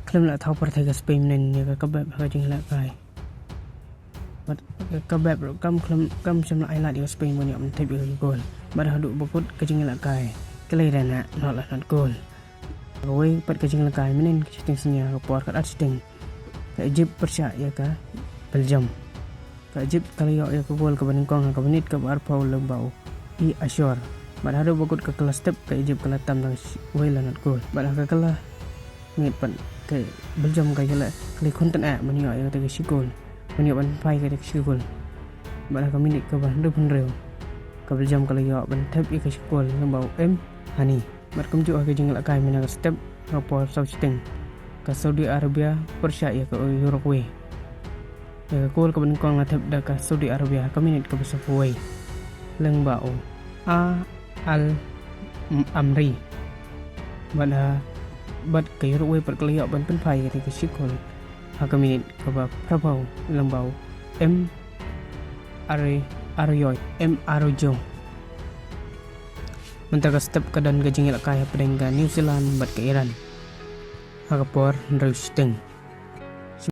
Klem la thau par thai ka Spain nen ya ka bab ka jing la kai mat ka bab kam cham la ai la di Spain mon ya man thai bi gol bar hadu bokut ka jing la kai kelai dana no la not gol Wei pat ka jing la kai menen ka sinya ka por ka at sting ka Egypt persya ya ka Belgium ka Egypt kali ya ka gol ka baning kong ka menit ka bar paul lembau I Ashore bar hadu bokut ka kelas step ka Egypt kala tam Wei la not gol bar ka kala ngit pan ke Belgium ka jala kali konten man yo ya ka sigol man yo ban pai ka sigol bar ka menit ka ban do pun reu ka Belgium kala yo ban thep I ka sigol lembau hani bar kum ju ka jing la kai mena ka step ka por sau sting ka Saudi Arabia persya ya ka Uruguay ya ka gol ka ban kong la thep da ka Saudi Arabia ka menit ka besar Wei lembau al amri bada bat ka Uruguay per kaliya ban pen pai ka sikol ha ka minit ka ba prabau lembau Arroyo mentar ka step ka dan ka jingil kaya pedeng ka New Zealand bat ka Iran ha ka por roasting